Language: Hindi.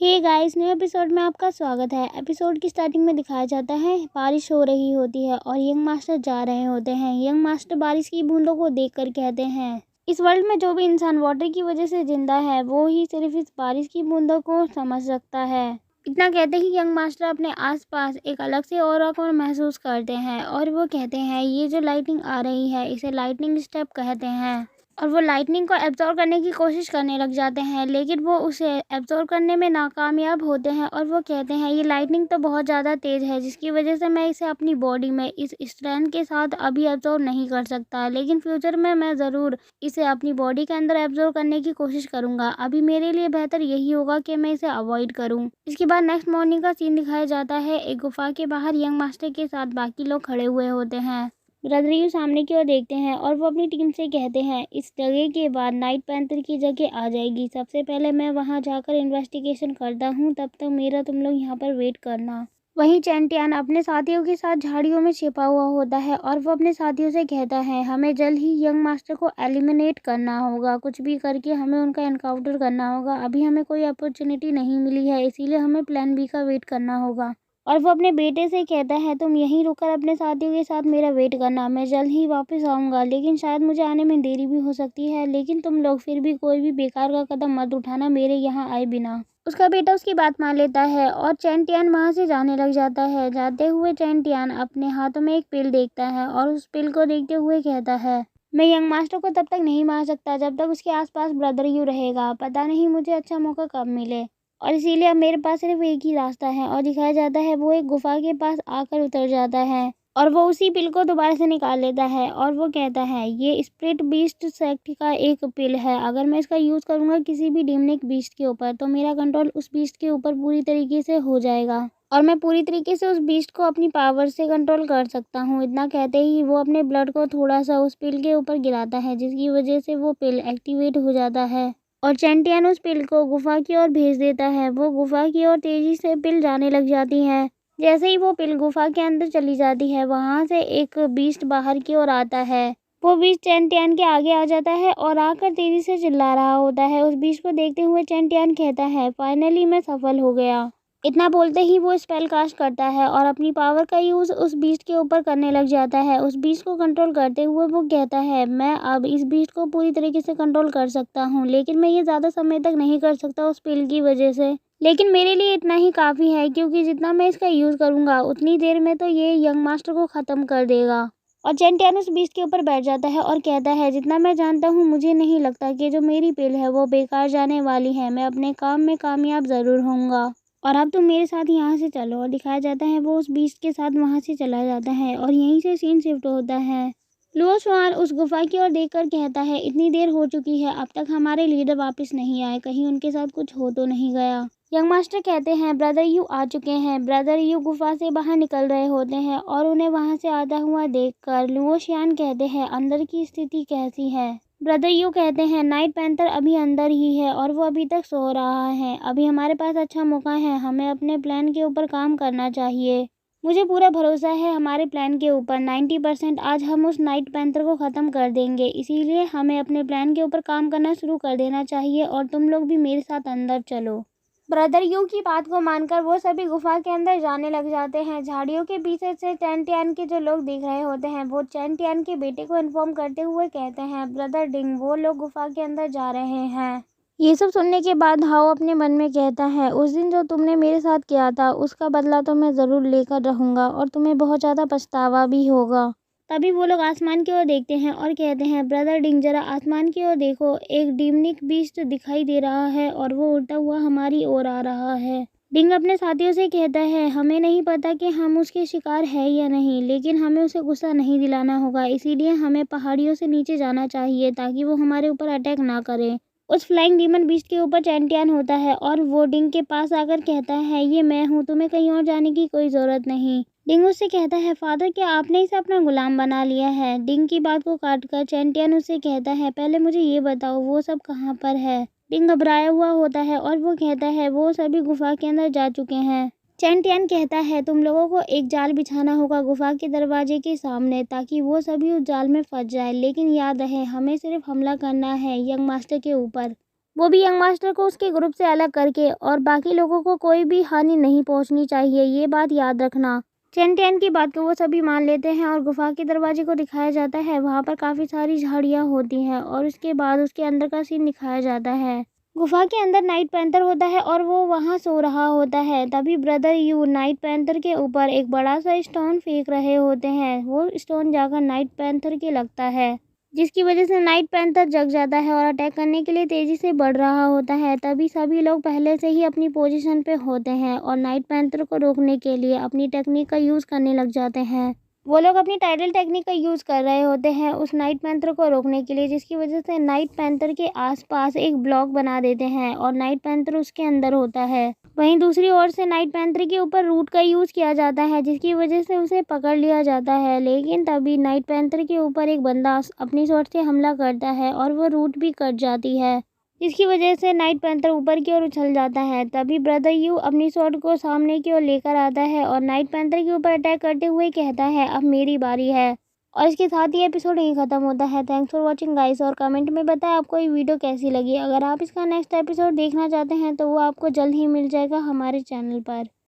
हे गाइस, न्यू एपिसोड में आपका स्वागत है। एपिसोड की स्टार्टिंग में दिखाया जाता है बारिश हो रही होती है और यंग मास्टर जा रहे होते हैं। यंग मास्टर बारिश की बूंदों को देखकर कहते हैं, इस वर्ल्ड में जो भी इंसान वाटर की वजह से जिंदा है वो ही सिर्फ इस बारिश की बूंदों को समझ सकता है। इतना कहते ही यंग मास्टर अपने आसपास एक अलग से ऑरा को महसूस करते हैं और वो कहते हैं, ये जो लाइटनिंग आ रही है इसे लाइटनिंग स्टेप कहते हैं। और वो लाइटनिंग को एब्जॉर्ब करने की कोशिश करने लग जाते हैं, लेकिन वो उसे एब्जॉर्ब करने में नाकामयाब होते हैं। और वो कहते हैं, ये लाइटनिंग तो बहुत ज़्यादा तेज़ है जिसकी वजह से मैं इसे अपनी बॉडी में इस स्ट्रेंथ के साथ अभी एब्जॉर्ब नहीं कर सकता, लेकिन फ्यूचर में मैं ज़रूर इसे अपनी बॉडी के अंदर एब्जॉर्ब करने की कोशिश करूँगा। अभी मेरे लिए बेहतर यही होगा कि मैं इसे अवॉइड करूँ। इसके बाद नेक्स्ट मॉर्निंग का सीन दिखाया जाता है। एक गुफा के बाहर यंग मास्टर के साथ बाकी लोग खड़े हुए होते हैं। ब्रदर यू सामने की ओर देखते हैं और वो अपनी टीम से कहते हैं, इस जगह के बाद नाइट पैंथर की जगह आ जाएगी। सबसे पहले मैं वहां जाकर इन्वेस्टिगेशन करता हूं, तब तक मेरा तुम लोग यहाँ पर वेट करना। वहीं चैंटियन अपने साथियों के साथ झाड़ियों में छिपा हुआ होता है और वो अपने साथियों से कहता है, हमें जल्द ही यंग मास्टर को एलिमिनेट करना होगा। कुछ भी करके हमें उनका एनकाउंटर करना होगा। अभी हमें कोई अपॉर्चुनिटी नहीं मिली है, इसीलिए हमें प्लान बी का वेट करना होगा। और वो अपने बेटे से कहता है, तुम यहीं रुककर अपने साथियों के साथ मेरा वेट करना, मैं जल्द ही वापस आऊँगा, लेकिन शायद मुझे आने में देरी भी हो सकती है। लेकिन तुम लोग फिर भी कोई भी बेकार का कदम मत उठाना मेरे यहाँ आए बिना। उसका बेटा उसकी बात मान लेता है और चैंटियन वहाँ से जाने लग जाता है। जाते हुए चैंटियन अपने हाथों में एक पिल देखता है और उस पिल को देखते हुए कहता है, मैं यंग मास्टर को तब तक नहीं मार सकता जब तक उसके आसपास ब्रदर यू रहेगा। पता नहीं मुझे अच्छा मौका कब मिले, और इसीलिए अब मेरे पास सिर्फ एक ही रास्ता है। और दिखाया जाता है वो एक गुफा के पास आकर उतर जाता है और वो उसी पिल को दोबारा से निकाल लेता है और वो कहता है, ये स्प्लिट बीस्ट सेक्ट का एक पिल है। अगर मैं इसका यूज़ करूँगा किसी भी डिमनिक बीस्ट के ऊपर तो मेरा कंट्रोल उस बीस्ट के ऊपर पूरी तरीके से हो जाएगा और मैं पूरी तरीके से उस बीस्ट को अपनी पावर से कंट्रोल कर सकता हूँ। इतना कहते ही वो अपने ब्लड को थोड़ा सा उस पिल के ऊपर गिराता है, जिसकी वजह से वो पिल एक्टिवेट हो जाता है और चैंटियन उस पिल को गुफा की ओर भेज देता है। वो गुफा की ओर तेजी से पिल जाने लग जाती है। जैसे ही वो पिल गुफा के अंदर चली जाती है, वहां से एक बीस्ट बाहर की ओर आता है। वो बीस्ट चैंटियन के आगे आ जाता है और आकर तेजी से चिल्ला रहा होता है। उस बीस्ट को देखते हुए चैंटियन कहता है, फाइनली मैं सफल हो गया। इतना बोलते ही वो स्पेल कास्ट करता है और अपनी पावर का यूज़ उस बीस्ट के ऊपर करने लग जाता है। उस बीस्ट को कंट्रोल करते हुए वो कहता है, मैं अब इस बीस्ट को पूरी तरीके से कंट्रोल कर सकता हूँ, लेकिन मैं ये ज़्यादा समय तक नहीं कर सकता उस पिल की वजह से। लेकिन मेरे लिए इतना ही काफ़ी है, क्योंकि जितना मैं इसका यूज़ करूँगा उतनी देर में तो ये यंग मास्टर को ख़त्म कर देगा। और चैंटियन उस बीस्ट के ऊपर बैठ जाता है और कहता है, जितना मैं जानता हूँ मुझे नहीं लगता कि जो मेरी पिल है वो बेकार जाने वाली है। मैं अपने काम में कामयाब ज़रूर होऊंगा और अब तुम मेरे साथ यहाँ से चलो। और दिखाया जाता है वो उस बीस्ट के साथ वहाँ से चला जाता है और यहीं से सीन शिफ्ट होता है। लुओ शुआन उस गुफा की ओर देखकर कहता है, इतनी देर हो चुकी है, अब तक हमारे लीडर वापस नहीं आए, कहीं उनके साथ कुछ हो तो नहीं गया। यंग मास्टर कहते हैं, ब्रदर यू आ चुके हैं। ब्रदर यू गुफा से बाहर निकल रहे होते हैं और उन्हें वहां से आता हुआ देखकर लुओ शुआन कहते हैं, अंदर की स्थिति कैसी है। ब्रदर यू कहते हैं, नाइट पैंथर अभी अंदर ही है और वो अभी तक सो रहा है। अभी हमारे पास अच्छा मौका है, हमें अपने प्लान के ऊपर काम करना चाहिए। मुझे पूरा भरोसा है हमारे प्लान के ऊपर। 90% आज हम उस नाइट पैंथर को ख़त्म कर देंगे, इसीलिए हमें अपने प्लान के ऊपर काम करना शुरू कर देना चाहिए और तुम लोग भी मेरे साथ अंदर चलो। ब्रदर यू की बात को मानकर वो सभी गुफा के अंदर जाने लग जाते हैं। झाड़ियों के पीछे से चैंटियन के जो लोग दिख रहे होते हैं वो चैंटियन के बेटे को इन्फॉर्म करते हुए कहते हैं, ब्रदर डिंग वो लोग गुफा के अंदर जा रहे हैं। ये सब सुनने के बाद हाओ अपने मन में कहता है, उस दिन जो तुमने मेरे साथ किया था उसका बदला तो मैं ज़रूर लेकर रहूँगा और तुम्हें बहुत ज़्यादा पछतावा भी होगा। तभी वो लोग आसमान की ओर देखते हैं और कहते हैं, ब्रदर डिंग जरा आसमान की ओर देखो, एक डीमनिक बीस्ट दिखाई दे रहा है और वो उड़ता हुआ हमारी ओर आ रहा है। डिंग अपने साथियों से कहता है, हमें नहीं पता कि हम उसके शिकार है या नहीं, लेकिन हमें उसे गुस्सा नहीं दिलाना होगा, इसीलिए हमें पहाड़ियों से नीचे जाना चाहिए ताकि वो हमारे ऊपर अटैक ना करे। उस फ्लाइंग डीमन बीस्ट के ऊपर चैंटियन होता है और वो डिंग के पास आकर कहता है, ये मैं हूँ, तुम्हें कहीं और जाने की कोई ज़रूरत नहीं। डिंग उससे कहता है, फादर क्या आपने इसे अपना गुलाम बना लिया है। डिंग की बात को काटकर चैंटियन उससे कहता है, पहले मुझे ये बताओ वो सब कहाँ पर है। डिंग घबराया हुआ होता है और वो कहता है, वो सभी गुफा के अंदर जा चुके हैं। चैंटियन कहता है, तुम लोगों को एक जाल बिछाना होगा गुफा के दरवाजे के सामने ताकि वो सभी उस जाल में फंस जाए, लेकिन याद रहे हमें सिर्फ हमला करना है यंग मास्टर के ऊपर। वो भी यंग मास्टर को उसके ग्रुप से अलग करके, और बाकी लोगों को कोई भी हानि नहीं पहुंचनी चाहिए, ये बात याद रखना। चेन टेन की बात को वो सभी मान लेते हैं और गुफा के दरवाजे को दिखाया जाता है। वहाँ पर काफ़ी सारी झाड़ियाँ होती हैं और उसके बाद उसके अंदर का सीन दिखाया जाता है। गुफा के अंदर नाइट पैंथर होता है और वो वहाँ सो रहा होता है। तभी ब्रदर यू नाइट पैंथर के ऊपर एक बड़ा सा स्टोन फेंक रहे होते हैं। वो स्टोन जाकर नाइट पैंथर के लगता है, जिसकी वजह से नाइट पैंथर जग जाता है और अटैक करने के लिए तेज़ी से बढ़ रहा होता है। तभी सभी लोग पहले से ही अपनी पोजीशन पे होते हैं और नाइट पैंथर को रोकने के लिए अपनी टेक्निक का यूज़ करने लग जाते हैं। वो लोग अपनी टाइडल टेक्निक का यूज़ कर रहे होते हैं उस नाइट पैंथर को रोकने के लिए, जिसकी वजह से नाइट पैंथर के आसपास एक ब्लॉक बना देते हैं और नाइट पैंथर उसके अंदर होता है। वहीं दूसरी ओर से नाइट पैंथर के ऊपर रूट का यूज़ किया जाता है, जिसकी वजह से उसे पकड़ लिया जाता है। लेकिन तभी नाइट पैंथर के ऊपर एक बंदा अपनी शॉट से हमला करता है और वो रूट भी कट जाती है, जिसकी वजह से नाइट पैंथर ऊपर की ओर उछल जाता है। तभी ब्रदर यू अपनी शॉट को सामने की ओर लेकर आता है और नाइट पैंथर के ऊपर अटैक करते हुए कहता है, अब मेरी बारी है। और इसके साथ ही एपिसोड यहीं ख़त्म होता है। थैंक्स फॉर वॉचिंग गाइस, और कमेंट में बताएं आपको ये वीडियो कैसी लगी। अगर आप इसका नेक्स्ट एपिसोड देखना चाहते हैं तो वो आपको जल्द ही मिल जाएगा हमारे चैनल पर।